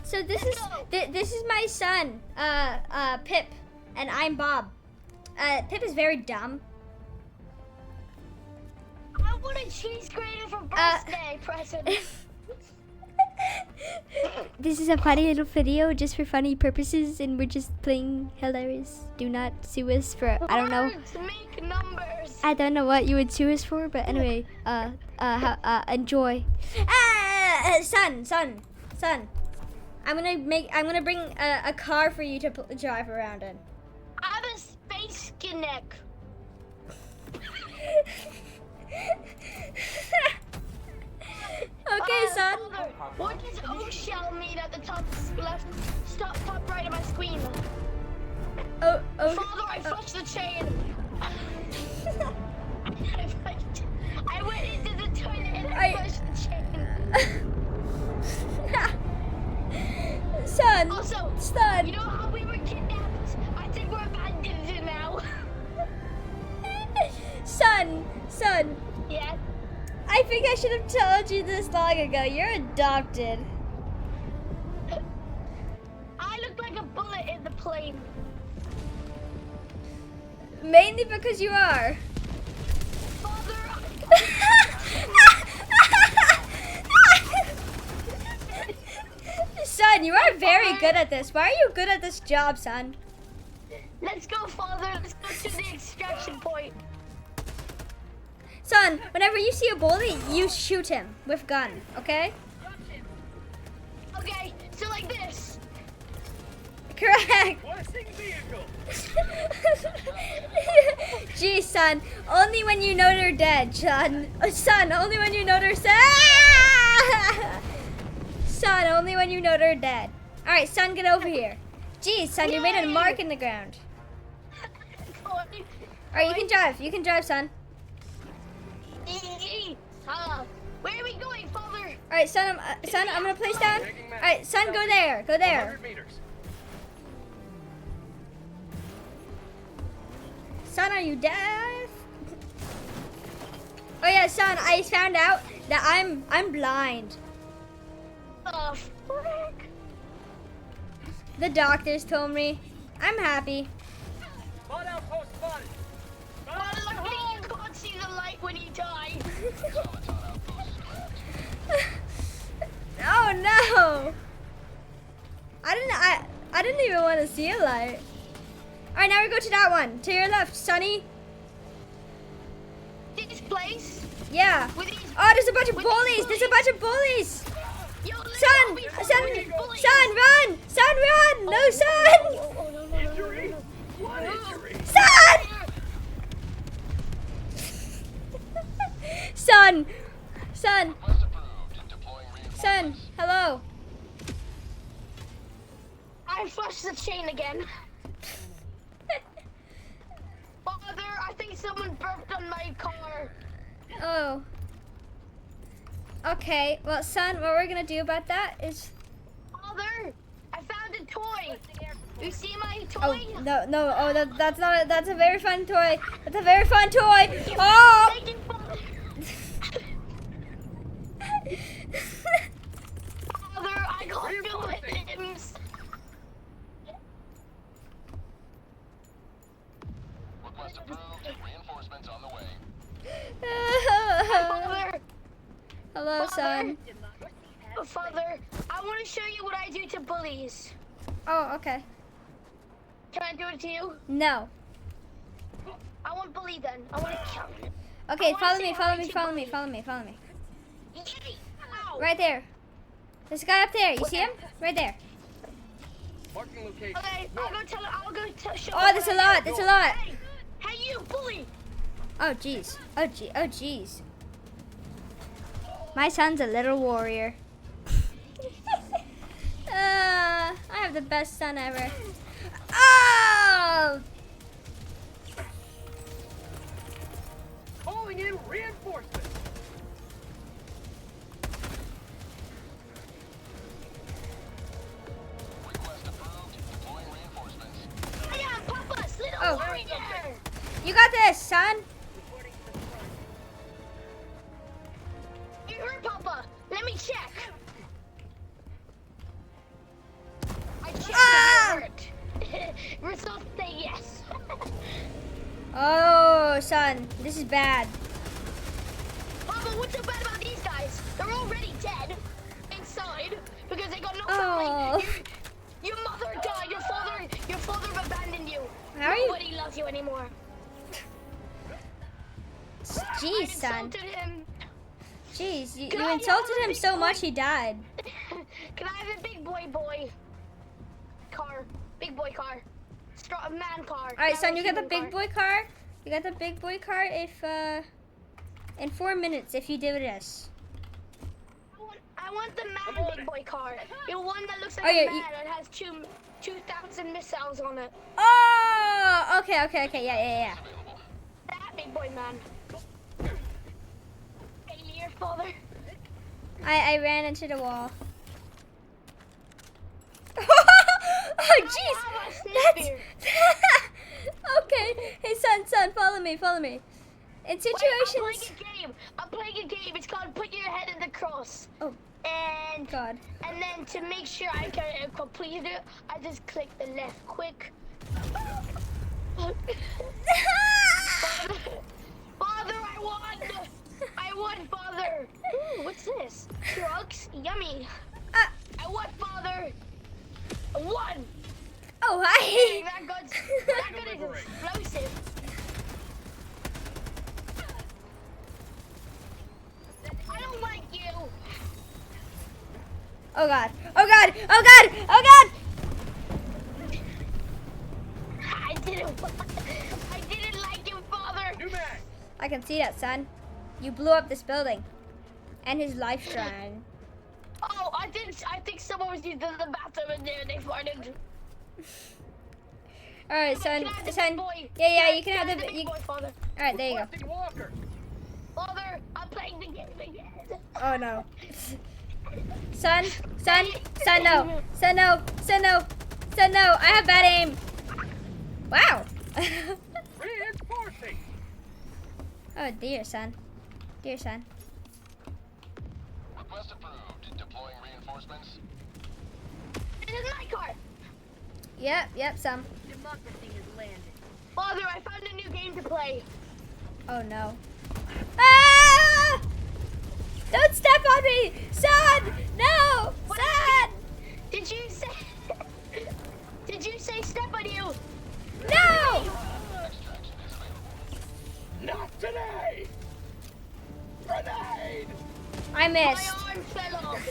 So this is my son, Pip, and I'm Bob. Pip is very dumb. I want a cheese grater for birthday present. This is a funny little video just for funny purposes, and we're just playing Helldivers. Do not sue us for, I don't know. Words make numbers. I don't know what you would sue us for, but anyway, enjoy. Son. I'm gonna bring a car for you to drive around in. I have a space connect. Okay, son. Father, what does O shell mean at the top left, top right of my screen? Oh. Father, I flushed the chain. I went into the toilet and I flushed the chain. Son. Also, son. You know how we were kidnapped? I think we're abandoned now. Son. Yes. I think I should have told you this long ago. You're adopted. I look like a bullet in the plane. Mainly because you are. Father, Son, you are very good at this. Why are you good at this job, son? let's go, Father. Let's go to the extraction point. Son, whenever you see a bully, you shoot him with gun, okay? Okay, so like this. Correct. Gee, son, only when you know they're dead, son. Son, only when you know they're Son, only when you know they're dead. All right, son, get over here. Geez, son, you made a mark in the ground. All right, you can drive. You can drive, son. Where are we going, Father? All right, son, I'm gonna place down. All right, son, go there. Go there. Son, are you deaf? Oh yeah, son, I found out that I'm blind. Oh, frick. The doctors told me. I'm happy. Father, luckily you can't see the light when you die. Oh no! I didn't even want to see a light. All right, now we go to that one. To your left, Sonny. This place? Yeah. Oh, there's a bunch of bullies. There's a bunch of bullies. Yo, Son, run! Son, run! No, son! Injury? What injury? Son! Son, hello. I flushed the chain again. Father, I think someone burped on my car. Oh. Okay, well, son, what we're gonna do about that is... Father, I found a toy. You see my toy? Oh, no, oh, that's not, that's a very fun toy. That's a very fun toy. Oh! Father, I can't do it. Request approved. Reinforcements on the way. Father. Hello, son. Father, I want to show you what I do to bullies. Oh, okay. Can I do it to you? No. I want bully then. I want to kill you. Okay, I follow wanna me, say follow hi me, to follow me, bullies. follow me, follow me. Yay! Ow! Right there. There's a guy up there. You see him? Right there. Marking location. Okay, I'll go show Oh, there's a lot. There's a lot. Hey, you bully! Oh, jeez. Oh, jeez. My son's a little warrior. I have the best son ever. Oh! Calling in reinforcements. Request approved. Deploying reinforcements. I am Papa's little Oh. warrior! You got this, son. You heard Papa. Let me check. Oh, son, this is bad. Papa, what's so bad about these guys? They're already dead inside because they got no Oh. family. Your mother died. Your father abandoned you. How are you? Nobody loves you anymore. Jeez, I son. insulted him. Jeez, Can you I insulted have a him big so boy? much he died. Can I have a big boy car? Big boy car. Man car. All right, son, you got the human big boy car. You got the big boy car if in 4 minutes if you do this. I want the man big boy car. The one that looks like Oh, yeah, a man and has 2,000 missiles on it. Oh, okay, yeah. That big boy man. Failure, father. I ran into the wall. Oh, jeez. That's okay. Hey, son, follow me. In situations. I'm playing a game. It's called Put Your Head in the Cross. Oh, And God. And then to make sure I can complete it, I just click the left quick. Father, I won, Father. Ooh, what's this? Drugs? Yummy. I won, Father. I won. Oh, hi. That gun is explosive. I don't like you. Oh, God. I didn't like you, Father. I can see that, son. You blew up this building. And his life shrine. Oh, I think someone was using the bathroom in there and they farted. Alright, son. Can I have the Son. big boy? Yeah, you can have the big boy, Father. Alright, there you go. Father, I'm playing the game again. Oh, no. Son, no. Son, no. I have bad aim. Wow. Reinforcing. Oh, dear son. Request approved. Deploying reinforcements. This is my car. Yep, some. Democracy has landed. Father, I found a new game to play. Oh, no. Ah! Don't step on me! Son! No! Son! Did you say step on you? No! Extraction is available. Not today. Grenade. I My missed. arm fell off.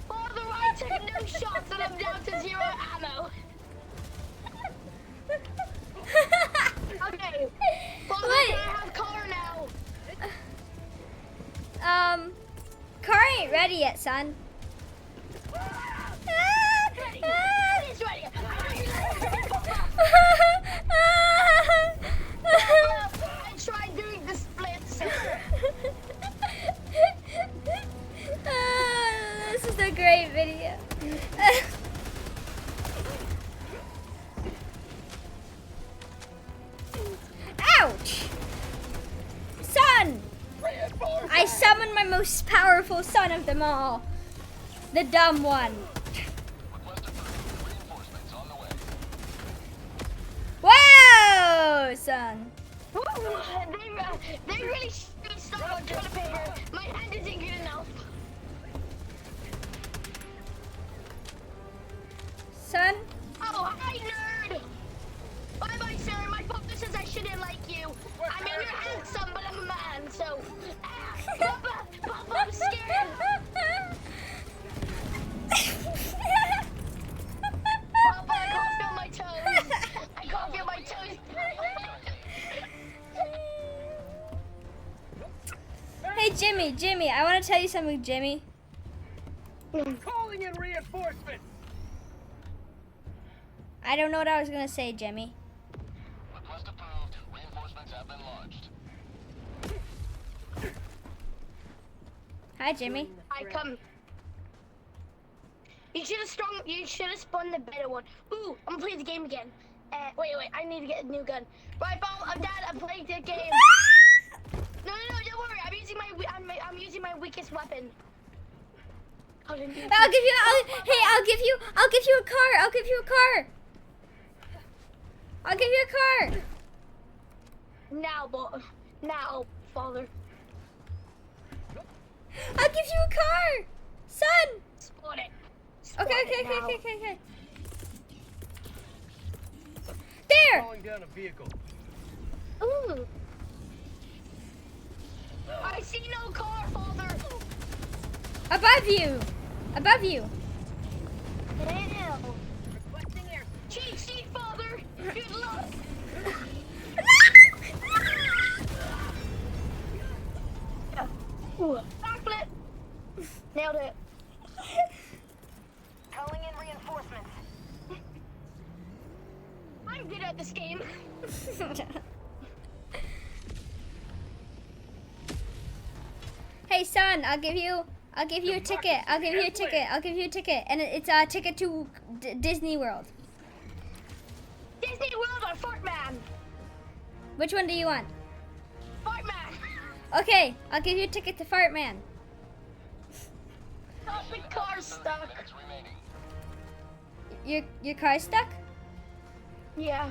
Father, I took no shots and I'm down to 0 ammo. Okay. Father, Wait. can I have car now? Car ain't ready yet, son. Ready. It's ready. I tried doing the splits. This is a great video. Ouch! Son! I summoned my most powerful son of them all. The dumb one. Request approved. Reinforcements on the way. Whoa, son. They really stuck on toilet paper. My hand isn't good enough. Son? Oh, hi, nerd. Bye-bye, sir. My father says I shouldn't like you. I mean, you're handsome, but I'm a man, so... Papa, I'm scared. Papa, I can't feel my toes. I can't feel my toes. Hey, Jimmy, I want to tell you something, Jimmy. Calling in reinforcements. I don't know what I was going to say, Jimmy. Request approved. Reinforcements have been launched. Hi, Jimmy. I come. You should have spun the better one. Ooh, I'm gonna play the game again. Wait, I need to get a new gun. Right, Paul, I'm playing the game. No, don't worry. I'm using my weakest weapon. I'll give you a car. I'll give you a car. Now, father. I'll give you a car. Son. Spawn it. Okay. There. Calling down a vehicle. Ooh. I see no car, father. Above you. Damn. Cheat sheet, father. Good luck. Ooh. Backflip. Nailed it. Calling in reinforcements. I'm good at this game. Hey son, I'll give you a ticket. I'll give you a ticket, and it's a ticket to Disney World. Disney World or Fort Man? Which one do you want? Fort Man. Okay, I'll give you a ticket to Fart Man. Oh, the car's stuck. Minutes remaining. Your car's stuck? Yeah.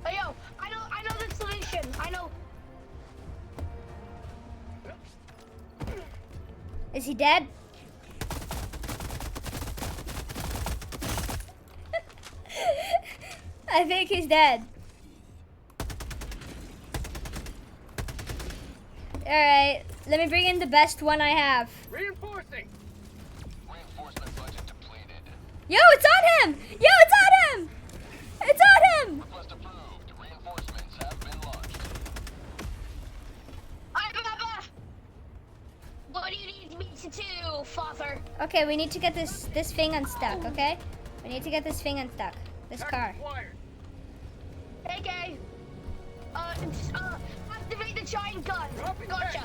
Oh, yo, I know the solution. I know. Is he dead? I think he's dead. Alright, let me bring in the best one I have. Reinforcing. Reinforcement budget depleted. Yo, it's on him! Yo, it's on him! It's on him! Request approved. Reinforcements have been launched. What do you need me to do, father? Okay, we need to get this thing unstuck, okay? We need to get this thing unstuck. This car. Acquired. Okay. Activate the giant gun. Gotcha.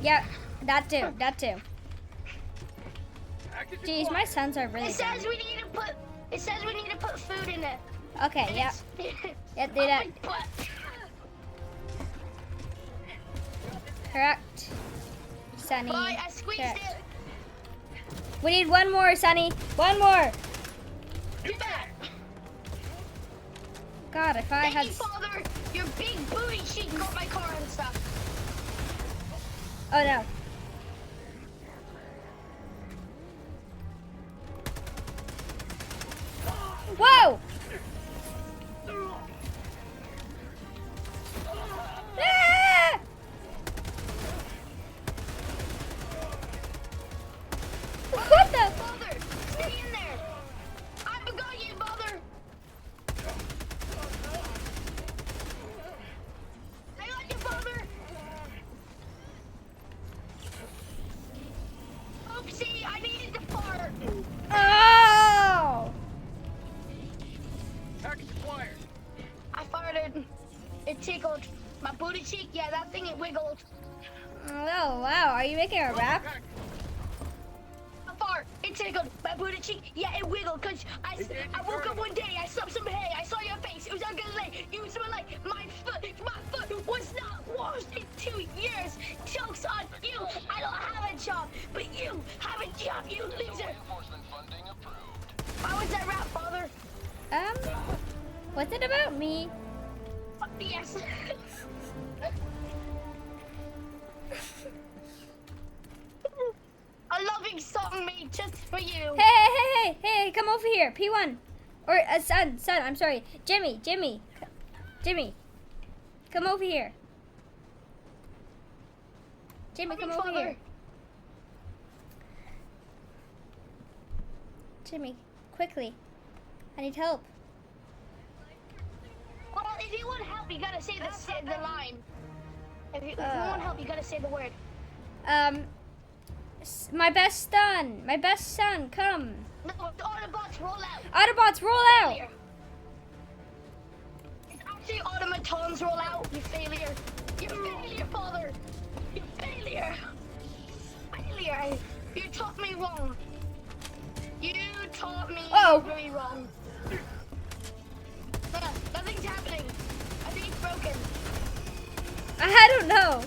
Yeah, that too. Package Jeez, acquired. my sons are really It says dumb. we need to put food in it. Okay, And yeah. it's- Yeah, do Oh that. my butt. Correct. Sonny. Bye, I squeezed Correct. it. We need one more, Sonny. One more. Get back. God, if I Thank had... you, father. Your big booty cheek got my car and stuff. Oh, no. Whoa! Ah! What the? Father, stay in there. I forgot you, father. I got you, father. Oopsie, I needed to fart. Oh! Package acquired. I farted. It tickled. My booty cheek, yeah, that thing, it wiggled. Oh, wow. Are you making a rap? Package. A fart. It tickled. My booty cheek, yeah, it wiggled. Cause I woke up one day, I slept some hay, I saw your face, it was on good lay. You smell like my foot was not washed in 2 years. Joke's on you. I don't have a job, but you have a job, you loser. Reinforcement funding approved. Why was that rap, father? What's it about me? Yes. A loving song made just for you. Hey, come over here. P1. Or, son, I'm sorry. Jimmy. Come over here. Jimmy, come over here. Jimmy, quickly. I need help. Well, if you want help, you gotta say the line. If you want help, you gotta say the word. My best son, come. No, the Autobots roll out. Autobots, roll out. Failure. It's actually automatons roll out, you failure. You failure, father. You failure. Failure. You taught me wrong. You taught me really wrong. Nothing's happening. I think it's broken. I don't know.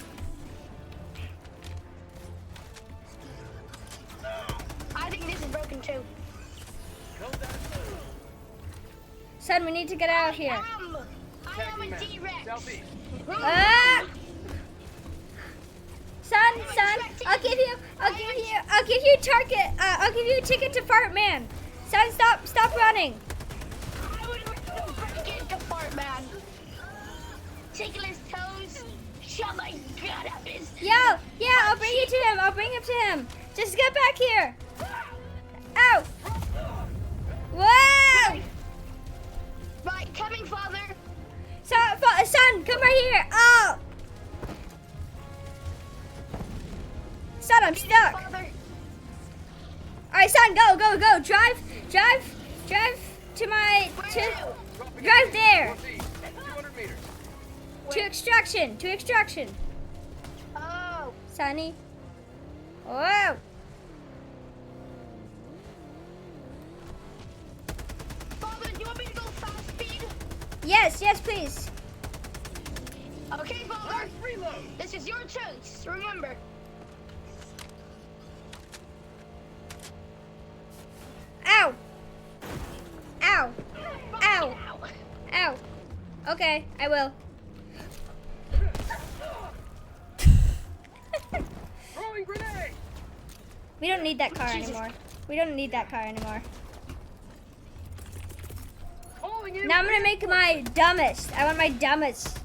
need to get out of here. I am a T-Rex. Southeast. Ah! Son, I'll give you a target. I'll give you a ticket to Fart Man. Son, stop running. I would break into Fart Man. Tickle his toes. Shove my gut up his. Yeah, I'll bring you to him. I'll bring him to him. Just get back here. Ow! Whoa! Right, coming, father. Son, come right here. Oh! Son, I'm stuck. Father. All right, son, go. Drive to my drive there. Northeast. 200 meters. To extraction. Oh. Sonny. Whoa. Father, do you want me to go fast speed? Yes, please. Okay, father. Last reload. This is your choice. Remember. Ow. Ow. Okay, I will. Throwing grenade. We don't need that car Jesus. anymore. Calling in. Now I'm gonna make my dumbest. I want my dumbest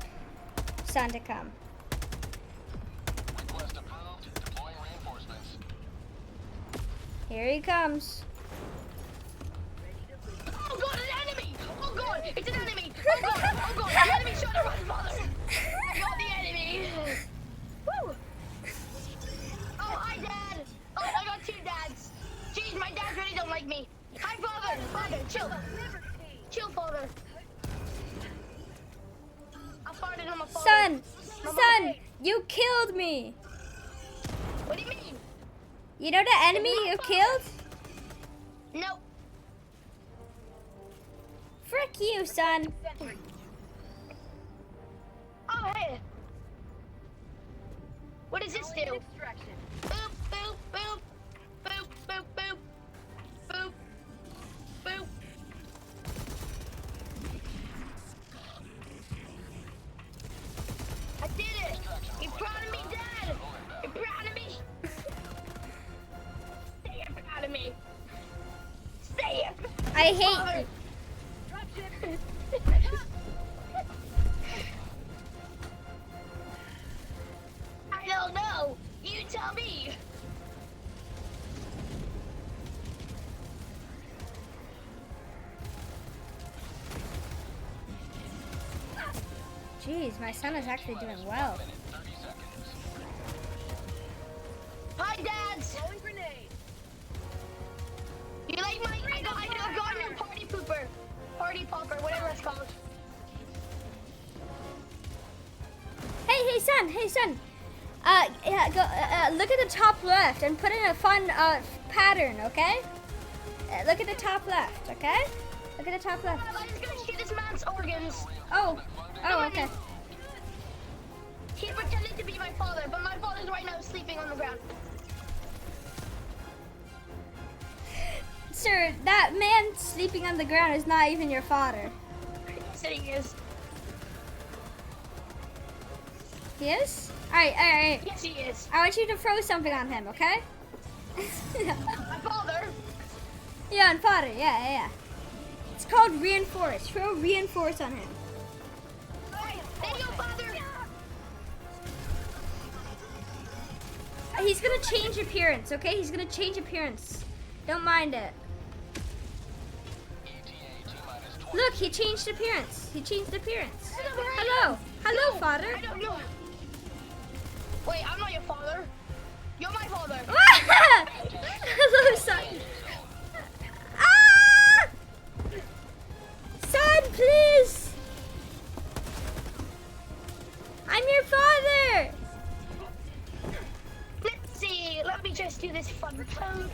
son to come. Request approved. Deploying reinforcements. Here he comes. Oh god, an enemy! Oh god, it's an enemy! Oh god, the enemy shot at my father! Not the enemy! Woo! Oh, hi, Dad! Oh, I got two dads! Jeez, my dads really don't like me! Hi, father! Father, chill! Chill, father! I farted on my father. Son, you killed me. What do you mean? You know the enemy you killed? No. Frick you, son. Oh, hey! What does this do? Boop, boop, boop. Boop, boop, boop. Boop. Boop. I did it! You proud of me, Dad? You proud of me? Say you're proud of me. Say it! I hate you. I don't know. You tell me. Jeez, my son is actually doing well. 30 seconds. Hi, Dads. You like my? I got a new party pooper, party popper, whatever it's called. Hey, son. Look at the top left and put in a fun pattern, okay? Look at the top left, okay? Look at the top left. I'm just gonna shoot this man's organs. Oh, okay. He pretended to be my father, but my father's right now sleeping on the ground. Sir, that man sleeping on the ground is not even your father. Yes, he is. He is? Alright. Yes, he is. I want you to throw something on him, okay? My father. Yeah, on father, yeah. It's called reinforce. Throw reinforce on him. There you go, father. He's gonna change appearance, okay? He's gonna change appearance. Don't mind it. ETA T-minus 20. Look, he changed appearance. Hello, No, father. I don't know. Wait, I'm not your father. You're my father. Hello, son. Ah! Son, please. I'm your father. Let's see. Let me just do this fun code.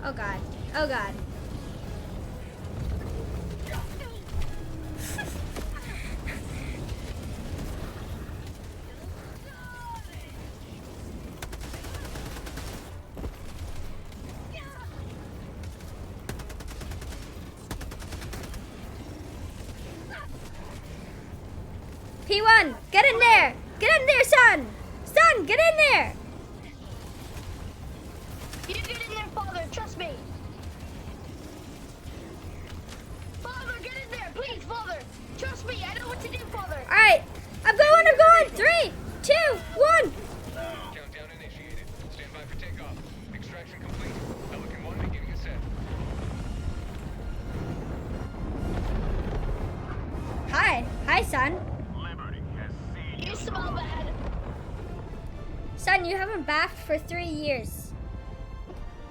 Oh God. P1, get in there! Get in there, son! Son, get in there! You get in there, Father. Trust me. Father, get in there, please, Father. Trust me. I know what to do, Father. Alright, I'm going. 3, 2, 1. Countdown initiated. Stand by for takeoff. Extraction complete. Pelican 1 beginning ascent. Hi, son. Liberty has seen You smell bad. Son, you haven't bathed for 3 years.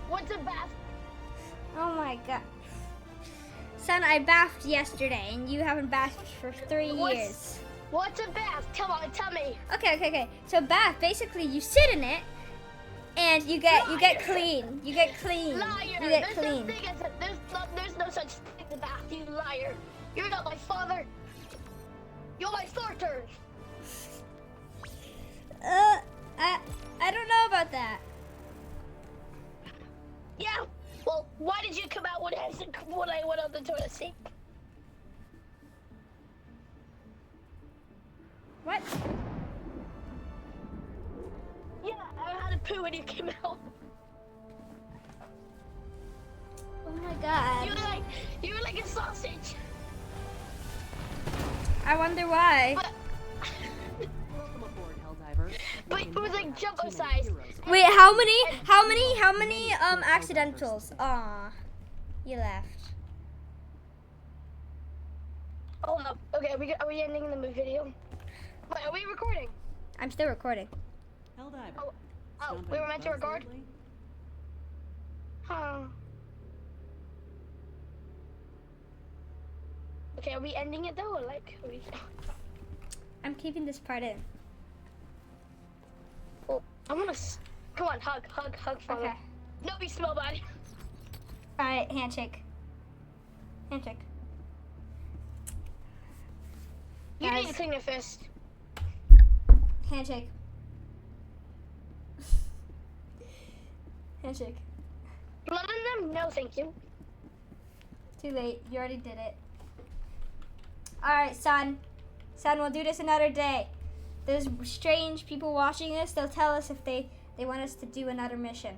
What's a bath? Oh my god. Son, I bathed yesterday and you haven't bathed for 3 years. What's a bath? Come on, tell me. Okay. So bath, basically you sit in it and you get clean. You get clean. Liar. You get There's clean. no thing as a, there's no such thing as a bath, you liar. You're not my father. You're my starter. I don't know about that. Yeah. Well, why did you come out when I went on the toilet seat? What? Yeah, I had a poo when you came out. Oh my god. You were like a sausage. I wonder why. Welcome aboard, Helldivers. But it was like jumbo size. Wait, how many accidentals? Aw, you left. Hold up. Okay, are we ending the video? Wait, are we recording? I'm still recording. Helldiver. Oh, we were meant to record? Huh. Okay, are we ending it though, or like, are we... I'm keeping this part in. Well, I'm gonna... Come on, hug, father. Okay. No, we smell bad. Alright, handshake. Handshake. You Guys. need to clean your fist. Handshake. Handshake. Blood in them? No, thank you. Too late. You already did it. Alright, son. Son, we'll do this another day. There's strange people watching this. They'll tell us if they want us to do another mission.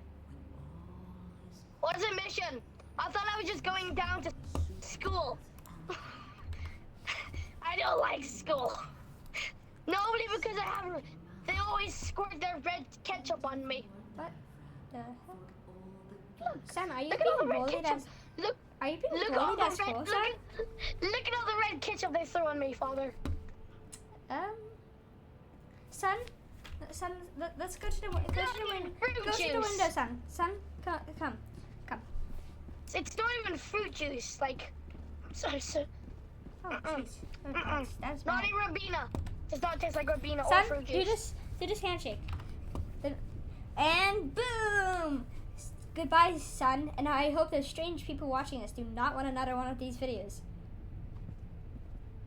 What's a mission? I thought I was just going down to school. I don't like school. Nobody, because they always squirt their red ketchup on me. What the heck? Son, are you Look at all the being red bullied ketchup. as... Look, Are you being look at all bullied the as red, school, son? look at all the red ketchup they threw on me, Father. Son, let's go to the window. Go to the window. Go to the Juice. window, son. Son, come. It's not even fruit juice, like, so Oh, jeez. Oh, that's not bad. even Rabina. Does not taste like Rabina or Son, fruit do juice. this handshake. And boom! Goodbye, son. And I hope those strange people watching this do not want another one of these videos.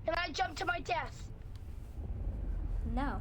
Can I jump to my death? No.